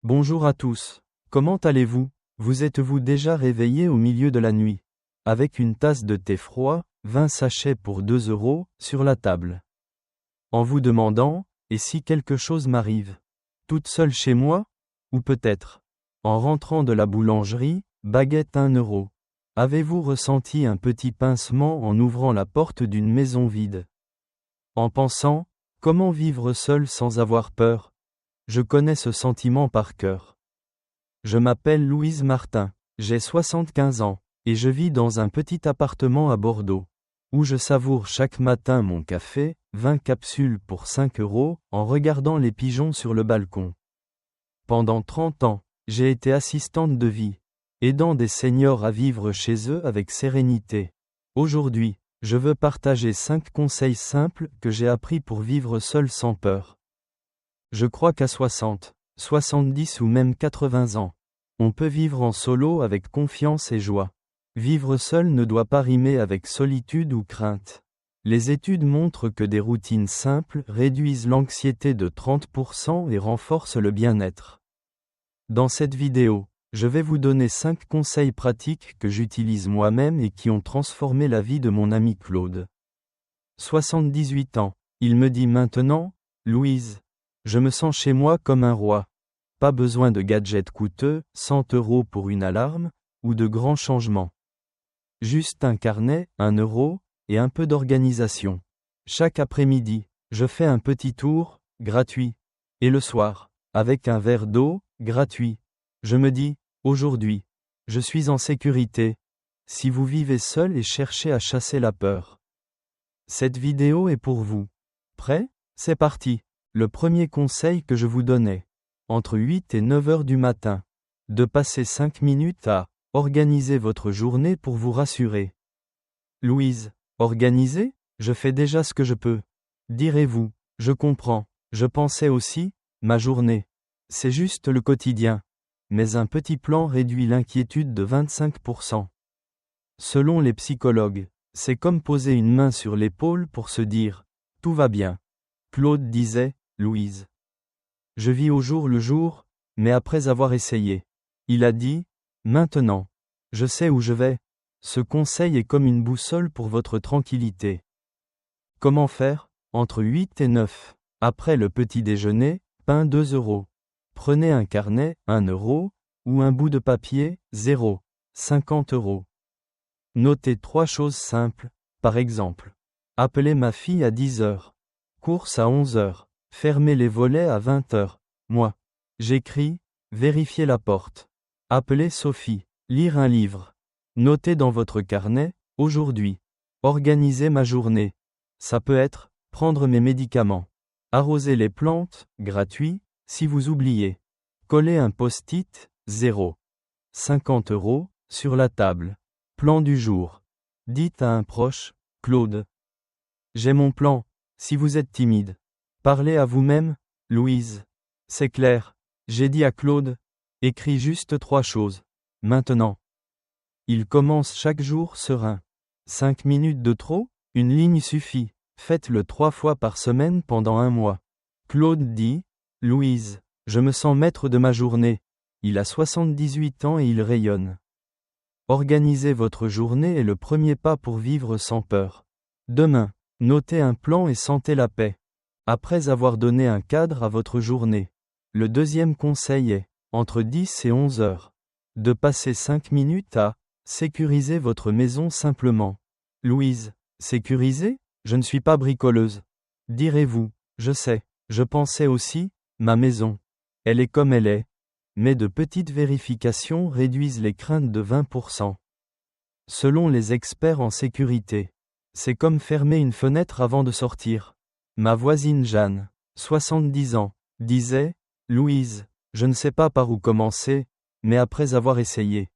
Bonjour à tous. Comment allez-vous? Vous êtes-vous déjà réveillé au milieu de la nuit? Avec une tasse de thé froid, 20 sachets pour 2 € sur la table. En vous demandant, et si quelque chose m'arrive? Toute seule chez moi? Ou peut-être, en rentrant de la boulangerie, baguette 1 €. Avez-vous ressenti un petit pincement en ouvrant la porte d'une maison vide? En pensant, comment vivre seul sans avoir peur? Je connais ce sentiment par cœur. Je m'appelle Louise Martin, j'ai 75 ans, et je vis dans un petit appartement à Bordeaux, où je savoure chaque matin mon café, 20 capsules pour 5 €, en regardant les pigeons sur le balcon. Pendant 30 ans, j'ai été assistante de vie, aidant des seniors à vivre chez eux avec sérénité. Aujourd'hui, je veux partager 5 conseils simples que j'ai appris pour vivre seul sans peur. Je crois qu'à 60, 70 ou même 80 ans, on peut vivre en solo avec confiance et joie. Vivre seul ne doit pas rimer avec solitude ou crainte. Les études montrent que des routines simples réduisent l'anxiété de 30% et renforcent le bien-être. Dans cette vidéo, je vais vous donner 5 conseils pratiques que j'utilise moi-même et qui ont transformé la vie de mon ami Claude. 78 ans, il me dit maintenant, Louise, je me sens chez moi comme un roi. Pas besoin de gadgets coûteux, 100 € pour une alarme, ou de grands changements. Juste un carnet, 1 € et un peu d'organisation. Chaque après-midi, je fais un petit tour, gratuit. Et le soir, avec un verre d'eau, gratuit. Je me dis, aujourd'hui, je suis en sécurité. Si vous vivez seul et cherchez à chasser la peur. Cette vidéo est pour vous. Prêt? C'est parti. Le premier conseil que je vous donnais, entre 8 et 9 heures du matin, de passer 5 minutes à organiser votre journée pour vous rassurer. Louise, organiser? Je fais déjà ce que je peux. Direz-vous, je comprends, je pensais aussi, ma journée. C'est juste le quotidien. Mais un petit plan réduit l'inquiétude de 25%. Selon les psychologues, c'est comme poser une main sur l'épaule pour se dire, tout va bien. Claude disait, Louise. Je vis au jour le jour, mais après avoir essayé. Il a dit, maintenant. Je sais où je vais. Ce conseil est comme une boussole pour votre tranquillité. Comment faire? Entre 8 et 9. Après le petit déjeuner, pain 2 €. Prenez un carnet, 1 €, ou un bout de papier, 0. 50 €. Notez 3 choses simples, par exemple. Appelez ma fille à 10 heures. Course à 11 heures. Fermez les volets à 20 heures. Moi. J'écris, vérifiez la porte. Appelez Sophie. Lire un livre. Notez dans votre carnet, aujourd'hui. Organiser ma journée. Ça peut être, prendre mes médicaments. Arroser les plantes, gratuit, si vous oubliez. Coller un post-it, 0. 50 €, sur la table. Plan du jour. Dites à un proche, Claude. J'ai mon plan, si vous êtes timide. Parlez à vous-même, Louise. C'est clair, j'ai dit à Claude, écris juste 3 choses. Maintenant. Il commence chaque jour serein. 5 minutes de trop? Une ligne suffit. Faites-le 3 fois par semaine pendant 1 mois. Claude dit, Louise, je me sens maître de ma journée. Il a 78 ans et il rayonne. Organiser votre journée est le premier pas pour vivre sans peur. Demain, notez un plan et sentez la paix. Après avoir donné un cadre à votre journée. Le deuxième conseil est, entre 10 et 11 heures, de passer 5 minutes à sécuriser votre maison simplement. Louise, sécuriser? Je ne suis pas bricoleuse. Direz-vous, je sais, je pensais aussi, ma maison. Elle est comme elle est. Mais de petites vérifications réduisent les craintes de 20%. Selon les experts en sécurité, c'est comme fermer une fenêtre avant de sortir. Ma voisine Jeanne, 70 ans, disait, Louise, je ne sais pas par où commencer, mais après avoir essayé.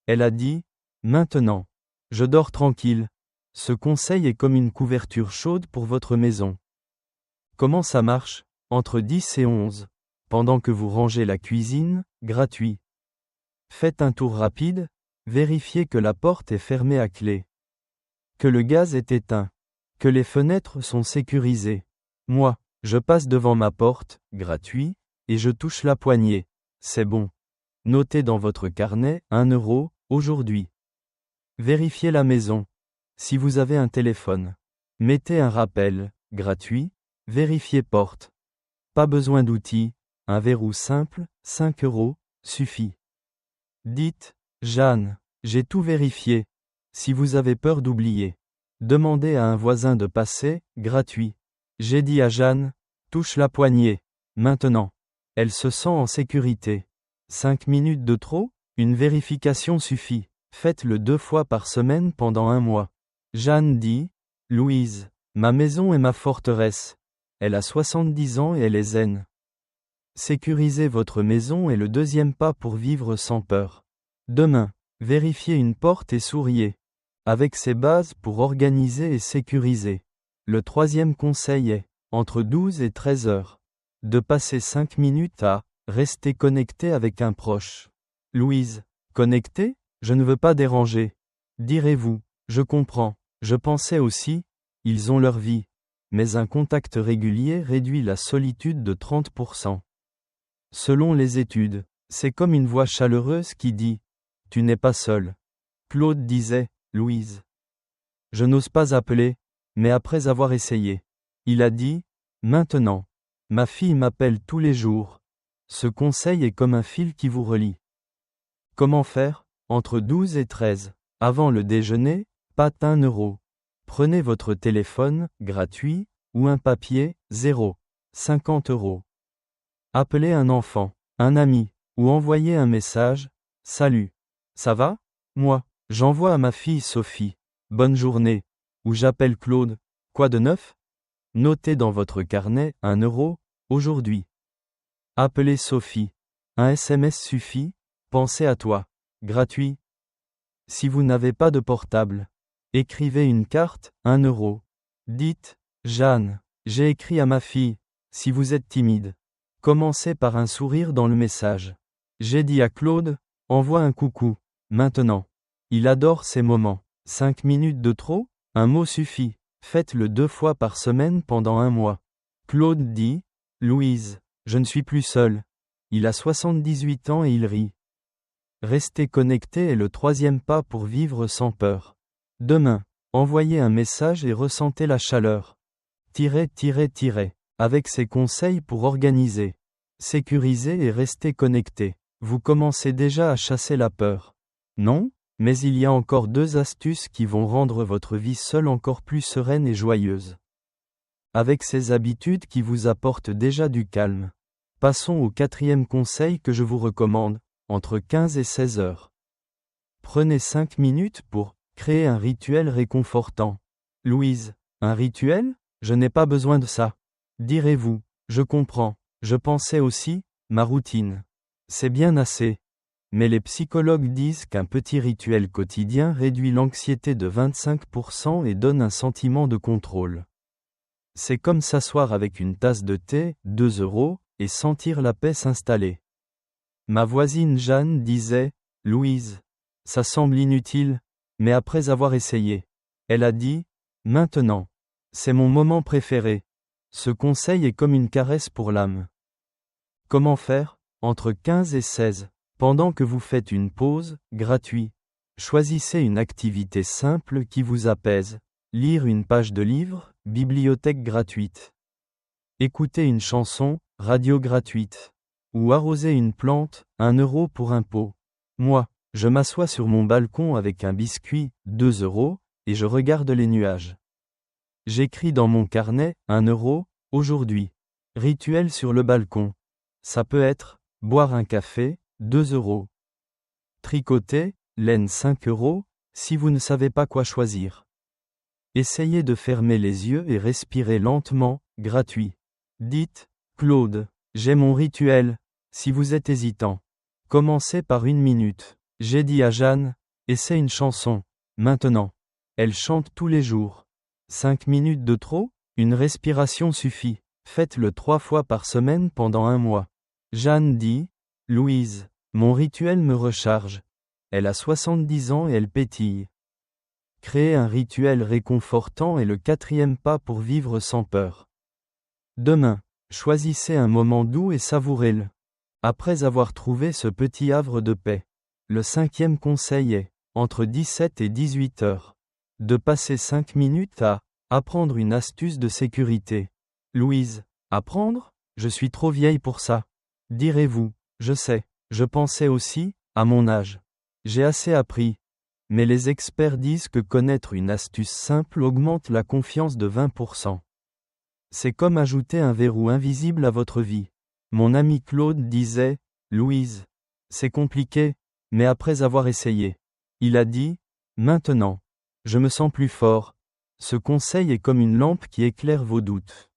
Elle a dit, maintenant. Je dors tranquille. Ce conseil est comme une couverture chaude pour votre maison. Comment ça marche? Entre 10 et 11. Pendant que vous rangez la cuisine, gratuit. Faites un tour rapide, vérifiez que la porte est fermée à clé. Que le gaz est éteint. Que les fenêtres sont sécurisées. Moi, je passe devant ma porte, gratuit, et je touche la poignée. C'est bon. Notez dans votre carnet 1 euro, aujourd'hui. Vérifiez la maison. Si vous avez un téléphone. Mettez un rappel, gratuit. Vérifiez porte. Pas besoin d'outils, un verrou simple, 5 euros, suffit. Dites, Jeanne, j'ai tout vérifié. Si vous avez peur d'oublier. Demandez à un voisin de passer, gratuit. J'ai dit à Jeanne, touche la poignée. Maintenant. Elle se sent en sécurité. 5 minutes de trop? Une vérification suffit. Faites-le 2 fois par semaine pendant 1 mois. Jeanne dit, Louise, ma maison est ma forteresse. Elle a 70 ans et elle est zen. Sécuriser votre maison est le deuxième pas pour vivre sans peur. Demain, vérifiez une porte et souriez. Avec ces bases pour organiser et sécuriser. Le troisième conseil est, entre 12 et 13 heures, de passer 5 minutes à rester connecté avec un proche. Louise, connecté? Je ne veux pas déranger. Direz-vous, je comprends, je pensais aussi, ils ont leur vie. Mais un contact régulier réduit la solitude de 30%. Selon les études, c'est comme une voix chaleureuse qui dit « Tu n'es pas seul ». Claude disait « Louise. Je n'ose pas appeler, mais après avoir essayé. Il a dit « Maintenant. Ma fille m'appelle tous les jours. » Ce conseil est comme un fil qui vous relie. Comment faire? Entre 12 et 13. Avant le déjeuner, pas 1 euro. Prenez votre téléphone, gratuit, ou un papier, 0. 50 euros. Appelez un enfant, un ami, ou envoyez un message, salut. Ça va? Moi, j'envoie à ma fille Sophie, bonne journée. Ou j'appelle Claude, quoi de neuf? Notez dans votre carnet 1 euro, aujourd'hui. Appelez Sophie. Un SMS suffit, pensez à toi. Gratuit. Si vous n'avez pas de portable, écrivez une carte, 1 euro. Dites, Jeanne, j'ai écrit à ma fille. Si vous êtes timide, commencez par un sourire dans le message. J'ai dit à Claude, envoie un coucou, maintenant. Il adore ces moments. 5 minutes de trop? Un mot suffit. Faites-le 2 fois par semaine pendant 1 mois. Claude dit, Louise, je ne suis plus seul. Il a 78 ans et il rit. Rester connecté est le troisième pas pour vivre sans peur. Demain, envoyez un message et ressentez la chaleur. Avec ces conseils pour organiser, sécuriser et rester connecté, vous commencez déjà à chasser la peur. Non? Mais il y a encore 2 astuces qui vont rendre votre vie seule encore plus sereine et joyeuse. Avec ces habitudes qui vous apportent déjà du calme. Passons au 4e conseil que je vous recommande. Entre 15 et 16 heures. Prenez 5 minutes pour créer un rituel réconfortant. Louise, un rituel? Je n'ai pas besoin de ça. Direz-vous, je comprends, je pensais aussi, ma routine. C'est bien assez. Mais les psychologues disent qu'un petit rituel quotidien réduit l'anxiété de 25% et donne un sentiment de contrôle. C'est comme s'asseoir avec une tasse de thé, 2 euros, et sentir la paix s'installer. Ma voisine Jeanne disait, Louise, ça semble inutile, mais après avoir essayé, elle a dit, maintenant, c'est mon moment préféré. Ce conseil est comme une caresse pour l'âme. Comment faire? Entre 15 et 16, pendant que vous faites une pause, gratuit. Choisissez une activité simple qui vous apaise. Lire une page de livre, bibliothèque gratuite. Écouter une chanson, radio gratuite. Ou arroser une plante, 1 euro pour un pot. Moi, je m'assois sur mon balcon avec un biscuit, 2 euros, et je regarde les nuages. J'écris dans mon carnet, 1 euro, aujourd'hui. Rituel sur le balcon. Ça peut être, boire un café, 2 euros. Tricoter, laine 5 euros, si vous ne savez pas quoi choisir. Essayez de fermer les yeux et respirer lentement, gratuit. Dites, Claude, j'ai mon rituel. Si vous êtes hésitant, commencez par 1 minute. J'ai dit à Jeanne, essaie une chanson. Maintenant. Elle chante tous les jours. 5 minutes de trop? Une respiration suffit. Faites-le 3 fois par semaine pendant 1 mois. Jeanne dit, Louise, mon rituel me recharge. Elle a 70 ans et elle pétille. Créer un rituel réconfortant est le 4e pas pour vivre sans peur. Demain, choisissez un moment doux et savourez-le. Après avoir trouvé ce petit havre de paix, le 5e conseil est, entre 17 et 18 heures, de passer 5 minutes à apprendre une astuce de sécurité. Louise, apprendre? Je suis trop vieille pour ça. Direz-vous, je sais, je pensais aussi, à mon âge. J'ai assez appris. Mais les experts disent que connaître une astuce simple augmente la confiance de 20%. C'est comme ajouter un verrou invisible à votre vie. Mon ami Claude disait, Louise, c'est compliqué, mais après avoir essayé, il a dit, maintenant, je me sens plus fort. Ce conseil est comme une lampe qui éclaire vos doutes.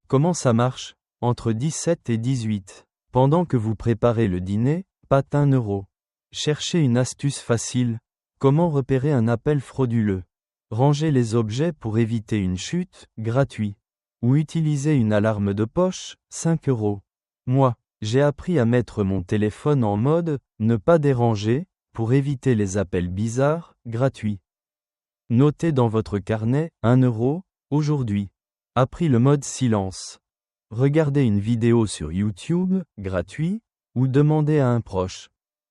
Comment ça marche? Entre 17 et 18. Pendant que vous préparez le dîner, pas 1 euro. Cherchez une astuce facile. Comment repérer un appel frauduleux? Ranger les objets pour éviter une chute, gratuit. Ou utiliser une alarme de poche, 5 euros. Moi, j'ai appris à mettre mon téléphone en mode « ne pas déranger » pour éviter les appels bizarres, gratuits. Notez dans votre carnet, 1 euro, aujourd'hui. Appris le mode silence. Regardez une vidéo sur YouTube, gratuit, ou demandez à un proche.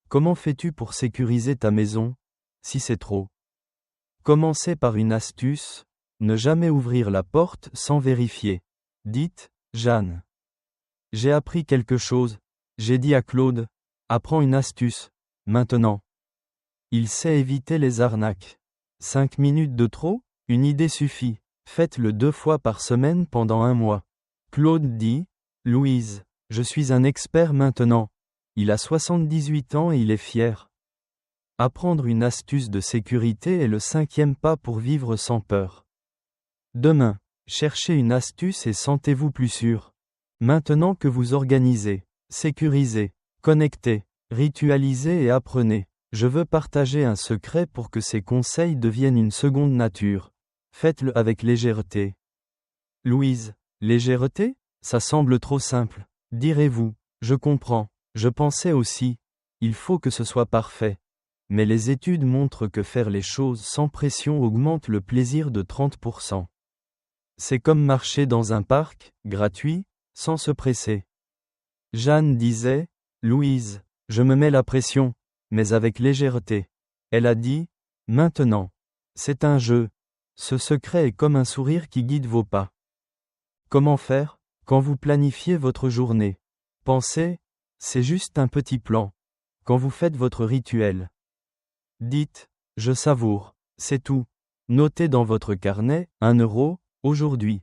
Comment fais-tu pour sécuriser ta maison? Si c'est trop. Commencez par une astuce, ne jamais ouvrir la porte sans vérifier. Dites, Jeanne. J'ai appris quelque chose. J'ai dit à Claude, apprends une astuce, maintenant. Il sait éviter les arnaques. 5 minutes de trop? Une idée suffit. Faites-le 2 fois par semaine pendant 1 mois. Claude dit, Louise, je suis un expert maintenant. Il a 78 ans et il est fier. Apprendre une astuce de sécurité est le 5e pas pour vivre sans peur. Demain, cherchez une astuce et sentez-vous plus sûr. Maintenant que vous organisez, sécurisez, connectez, ritualisez et apprenez, je veux partager un secret pour que ces conseils deviennent une seconde nature. Faites-le avec légèreté. Louise, légèreté? Ça semble trop simple. Direz-vous, je comprends, je pensais aussi. Il faut que ce soit parfait. Mais les études montrent que faire les choses sans pression augmente le plaisir de 30%. C'est comme marcher dans un parc, gratuit, sans se presser. Jeanne disait, Louise, je me mets la pression, mais avec légèreté. Elle a dit, maintenant. C'est un jeu. Ce secret est comme un sourire qui guide vos pas. Comment faire? Quand vous planifiez votre journée. Pensez, c'est juste un petit plan. Quand vous faites votre rituel. Dites, je savoure, c'est tout. Notez dans votre carnet, 1 euro, aujourd'hui.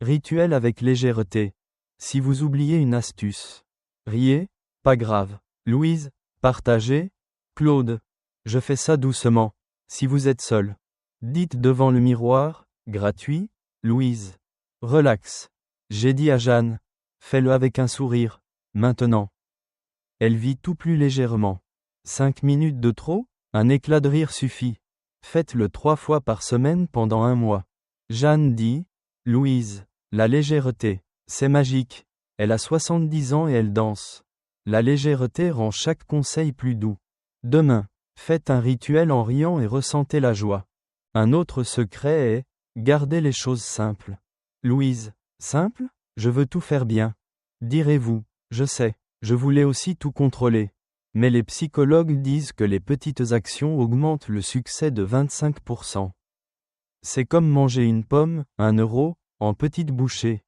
Rituel avec légèreté. Si vous oubliez une astuce. Riez, pas grave. Louise, partagez. Claude, je fais ça doucement. Si vous êtes seul. Dites devant le miroir, gratuit. Louise. Relax. J'ai dit à Jeanne. Fais-le avec un sourire. Maintenant. Elle vit tout plus légèrement. 5 minutes de trop? Un éclat de rire suffit. Faites-le 3 fois par semaine pendant 1 mois. Jeanne dit, Louise, la légèreté, c'est magique. Elle a 70 ans et elle danse. La légèreté rend chaque conseil plus doux. Demain, faites un rituel en riant et ressentez la joie. Un autre secret est, gardez les choses simples. Louise, simple? Je veux tout faire bien. Direz-vous, je sais, je voulais aussi tout contrôler. Mais les psychologues disent que les petites actions augmentent le succès de 25%. C'est comme manger une pomme, 1 euro, en petites bouchées.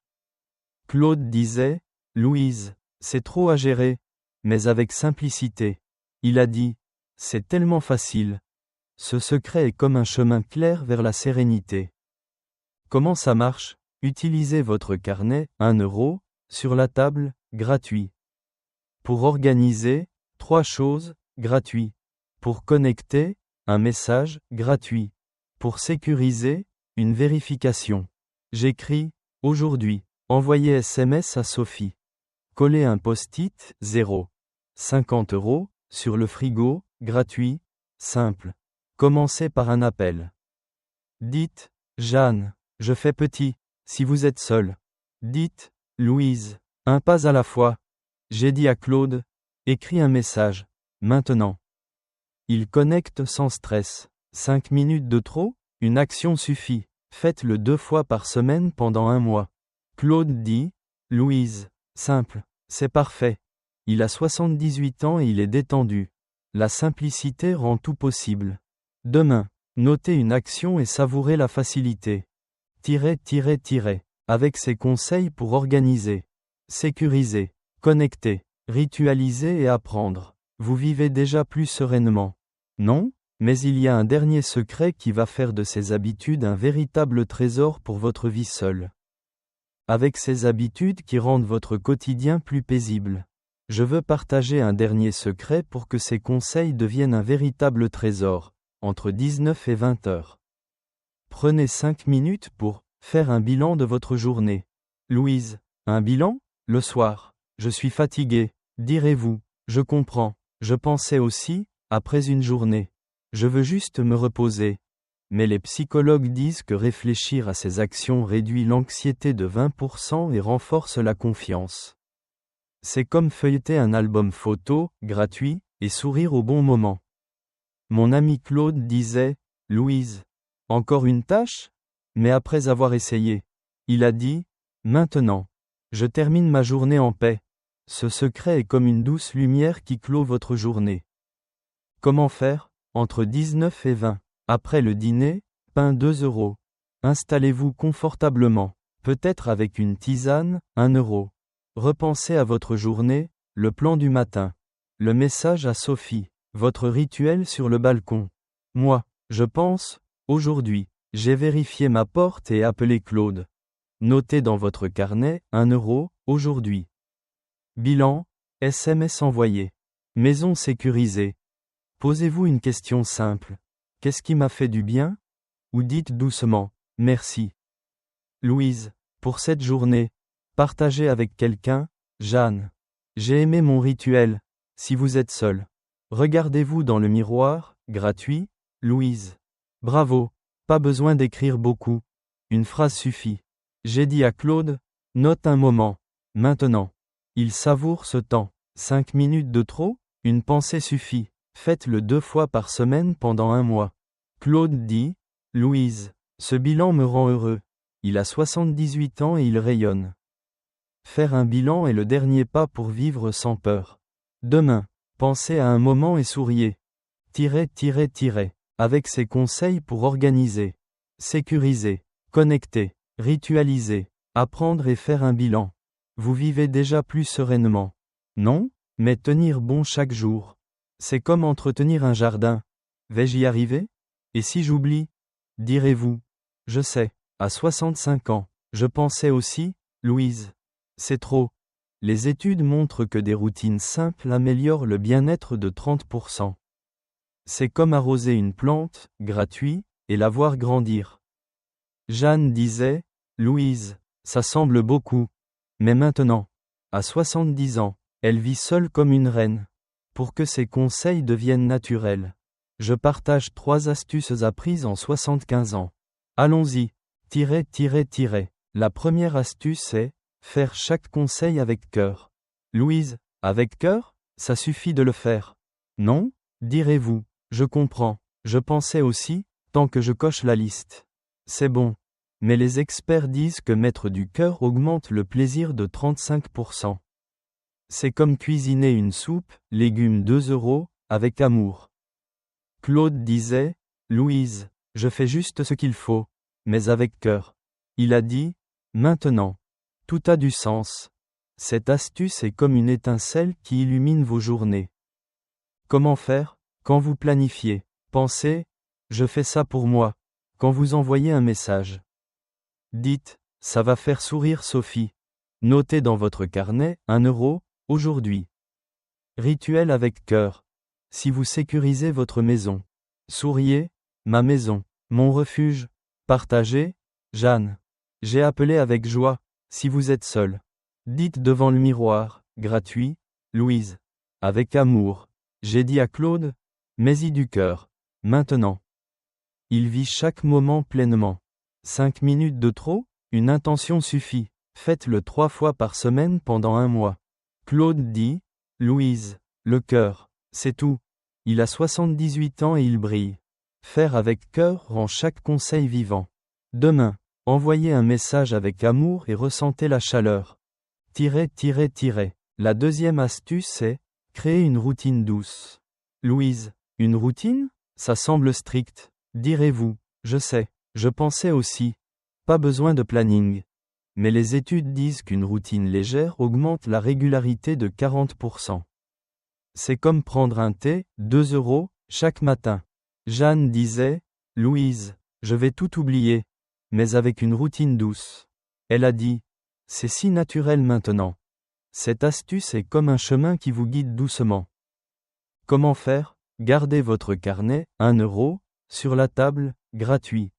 Claude disait, Louise, c'est trop à gérer, mais avec simplicité. Il a dit, c'est tellement facile. Ce secret est comme un chemin clair vers la sérénité. Comment ça marche? Utilisez votre carnet, 1 euro, sur la table, gratuit. Pour organiser, 3 choses, gratuit. Pour connecter, un message, gratuit. Pour sécuriser, une vérification. J'écris, aujourd'hui, envoyer SMS à Sophie. Coller un post-it, 0. 50 euros, sur le frigo, gratuit, simple. Commencez par un appel. Dites, Jeanne, je fais petit, si vous êtes seul. Dites, Louise, un pas à la fois. J'ai dit à Claude, écris un message, maintenant. Il connecte sans stress. 5 minutes de trop? Une action suffit. Faites-le 2 fois par semaine pendant 1 mois. Claude dit, Louise, simple, c'est parfait. Il a 78 ans et il est détendu. La simplicité rend tout possible. Demain, notez une action et savourez la facilité. Avec ses conseils pour organiser, sécuriser, connecter, ritualiser et apprendre, vous vivez déjà plus sereinement. Non? Mais il y a un dernier secret qui va faire de ces habitudes un véritable trésor pour votre vie seule. Avec ces habitudes qui rendent votre quotidien plus paisible. Je veux partager un dernier secret pour que ces conseils deviennent un véritable trésor, entre 19 et 20 heures. Prenez 5 minutes pour faire un bilan de votre journée. Louise, un bilan? Le soir. Je suis fatigué, direz-vous. Je comprends. Je pensais aussi, après une journée. Je veux juste me reposer. Mais les psychologues disent que réfléchir à ces actions réduit l'anxiété de 20% et renforce la confiance. C'est comme feuilleter un album photo, gratuit, et sourire au bon moment. Mon ami Claude disait, « Louise, encore une tâche ?» Mais après avoir essayé, il a dit, « Maintenant, je termine ma journée en paix. » Ce secret est comme une douce lumière qui clôt votre journée. Comment faire? Entre 19 et 20. Après le dîner, pain 2 euros. Installez-vous confortablement, peut-être avec une tisane, 1 euro. Repensez à votre journée, le plan du matin. Le message à Sophie, votre rituel sur le balcon. Moi, je pense, aujourd'hui, j'ai vérifié ma porte et appelé Claude. Notez dans votre carnet, 1 euro, aujourd'hui. Bilan, SMS envoyé. Maison sécurisée. Posez-vous une question simple. Qu'est-ce qui m'a fait du bien? Ou dites doucement, merci. Louise, pour cette journée, partagez avec quelqu'un, Jeanne. J'ai aimé mon rituel. Si vous êtes seul, regardez-vous dans le miroir, gratuit, Louise. Bravo, pas besoin d'écrire beaucoup. Une phrase suffit. J'ai dit à Claude, note un moment, maintenant. Il savoure ce temps. 5 minutes de trop? Une pensée suffit. Faites-le 2 fois par semaine pendant 1 mois. Claude dit, Louise, ce bilan me rend heureux. Il a 78 ans et il rayonne. Faire un bilan est le dernier pas pour vivre sans peur. Demain, pensez à un moment et souriez. Avec ses conseils pour organiser, sécuriser, connecter, ritualiser, apprendre et faire un bilan. Vous vivez déjà plus sereinement. Non? Mais tenir bon chaque jour. C'est comme entretenir un jardin. Vais-je y arriver? Et si j'oublie? Direz-vous. Je sais, à 65 ans, je pensais aussi, Louise. C'est trop. Les études montrent que des routines simples améliorent le bien-être de 30%. C'est comme arroser une plante, gratuit, et la voir grandir. Jeanne disait, Louise, ça semble beaucoup. Mais maintenant, à 70 ans, elle vit seule comme une reine. Pour que ses conseils deviennent naturels, je partage 3 astuces apprises en 75 ans. Allons-y. La première astuce est, faire chaque conseil avec cœur. Louise, avec cœur? Ça suffit de le faire. Non? Direz-vous. Je comprends. Je pensais aussi, tant que je coche la liste. C'est bon. Mais les experts disent que mettre du cœur augmente le plaisir de 35%. C'est comme cuisiner une soupe, légumes 2 euros, avec amour. Claude disait, Louise, je fais juste ce qu'il faut, mais avec cœur. Il a dit, maintenant. Tout a du sens. Cette astuce est comme une étincelle qui illumine vos journées. Comment faire? Quand vous planifiez, pensez, je fais ça pour moi. Quand vous envoyez un message, dites, ça va faire sourire Sophie. Notez dans votre carnet, 1 euro, aujourd'hui. Rituel avec cœur. Si vous sécurisez votre maison. Souriez, ma maison, mon refuge. Partagez, Jeanne. J'ai appelé avec joie, si vous êtes seul. Dites devant le miroir, gratuit, Louise. Avec amour. J'ai dit à Claude, mets-y du cœur. Maintenant. Il vit chaque moment pleinement. 5 minutes de trop? Une intention suffit. Faites-le 3 fois par semaine pendant 1 mois. Claude dit, Louise, le cœur, c'est tout. Il a 78 ans et il brille. Faire avec cœur rend chaque conseil vivant. Demain, envoyez un message avec amour et ressentez la chaleur. La deuxième astuce est, créer une routine douce. Louise, une routine? Ça semble strict, direz-vous. Je sais, je pensais aussi. Pas besoin de planning. Mais les études disent qu'une routine légère augmente la régularité de 40%. C'est comme prendre un thé, 2 euros, chaque matin. Jeanne disait, Louise, je vais tout oublier. Mais avec une routine douce. Elle a dit, c'est si naturel maintenant. Cette astuce est comme un chemin qui vous guide doucement. Comment faire? Gardez votre carnet, 1 euro, sur la table, gratuit.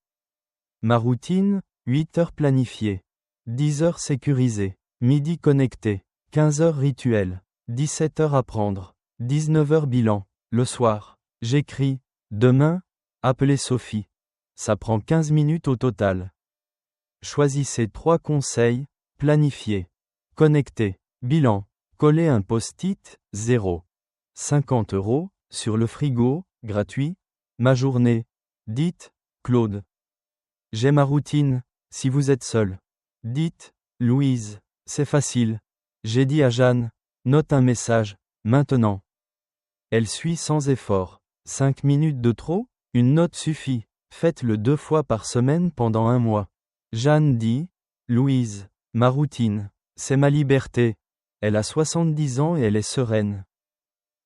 Ma routine, 8 heures planifiées. 10 heures sécurisées. Midi connecté. 15 heures rituel. 17 heures apprendre. 19 heures bilan. Le soir, j'écris. Demain, appelez Sophie. Ça prend 15 minutes au total. Choisissez 3 conseils. Planifier. Connecter. Bilan. Coller un post-it, 0. 50 euros, sur le frigo, gratuit. Ma journée. Dites, Claude. J'ai ma routine, si vous êtes seul. Dites, Louise, c'est facile. J'ai dit à Jeanne, note un message, maintenant. Elle suit sans effort. 5 minutes de trop? Une note suffit. Faites-le 2 fois par semaine pendant 1 mois. Jeanne dit, Louise, ma routine, c'est ma liberté. Elle a 70 ans et elle est sereine.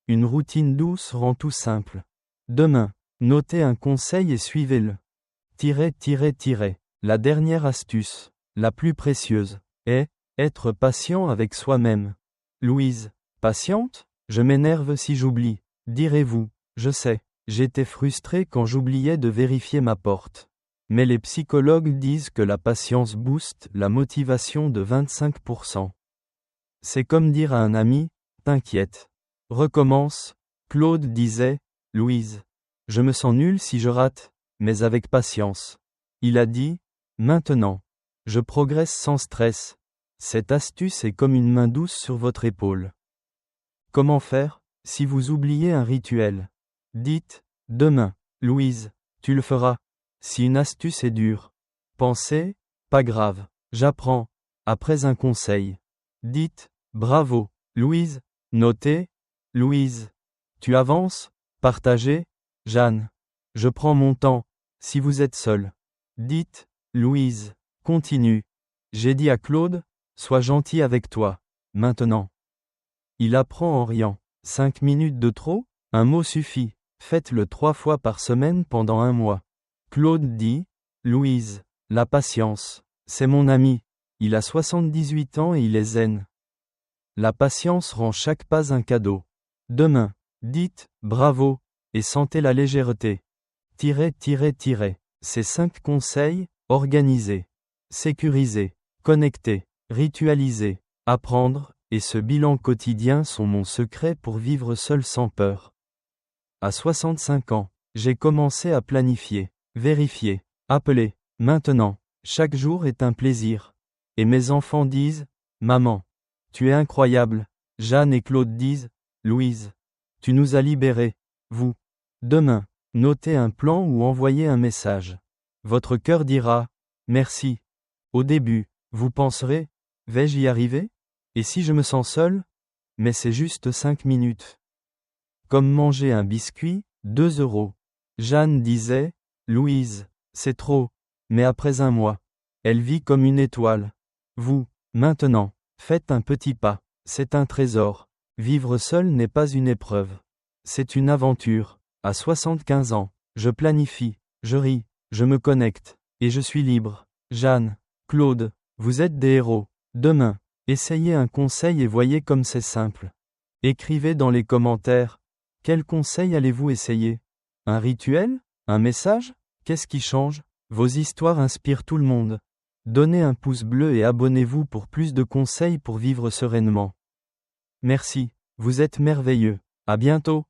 Une routine douce rend tout simple. Demain, notez un conseil et suivez-le. La dernière astuce, la plus précieuse, est être patient avec soi-même. Louise, patiente? Je m'énerve si j'oublie. Direz-vous, je sais, j'étais frustré quand j'oubliais de vérifier ma porte. Mais les psychologues disent que la patience booste la motivation de 25%. C'est comme dire à un ami, t'inquiète. Recommence. Claude disait, Louise, je me sens nul si je rate, mais avec patience. Il a dit, maintenant, je progresse sans stress. Cette astuce est comme une main douce sur votre épaule. Comment faire, si vous oubliez un rituel? Dites, demain, Louise, tu le feras. Si une astuce est dure, pensez, pas grave, j'apprends. Après un conseil. Dites, bravo, Louise, notez, Louise, tu avances, partagez, Jeanne, je prends mon temps, si vous êtes seul. Dites, Louise, continue. J'ai dit à Claude, sois gentil avec toi, maintenant. Il apprend en riant. 5 minutes de trop? Un mot suffit. Faites-le 3 fois par semaine pendant 1 mois. Claude dit, Louise, la patience, c'est mon ami. Il a 78 ans et il est zen. La patience rend chaque pas un cadeau. Demain, dites, bravo, et sentez la légèreté. Ces 5 conseils, organiser, sécuriser, connecter, ritualiser, apprendre, et ce bilan quotidien sont mon secret pour vivre seul sans peur. À 65 ans, j'ai commencé à planifier, vérifier, appeler. Maintenant, chaque jour est un plaisir. Et mes enfants disent, maman, tu es incroyable. Jeanne et Claude disent, Louise, tu nous as libérés. Vous. Demain, notez un plan ou envoyez un message. Votre cœur dira, merci. Au début, vous penserez, vais-je y arriver? Et si je me sens seul? Mais c'est juste 5 minutes. Comme manger un biscuit, 2 euros. Jeanne disait, Louise, c'est trop. Mais après 1 mois, elle vit comme une étoile. Vous, maintenant, faites un petit pas. C'est un trésor. Vivre seul n'est pas une épreuve. C'est une aventure. À 75 ans, je planifie, je ris, je me connecte, et je suis libre. Jeanne, Claude, vous êtes des héros. Demain, essayez un conseil et voyez comme c'est simple. Écrivez dans les commentaires. Quel conseil allez-vous essayer? Un rituel? Un message? Qu'est-ce qui change? Vos histoires inspirent tout le monde. Donnez un pouce bleu et abonnez-vous pour plus de conseils pour vivre sereinement. Merci, vous êtes merveilleux. À bientôt.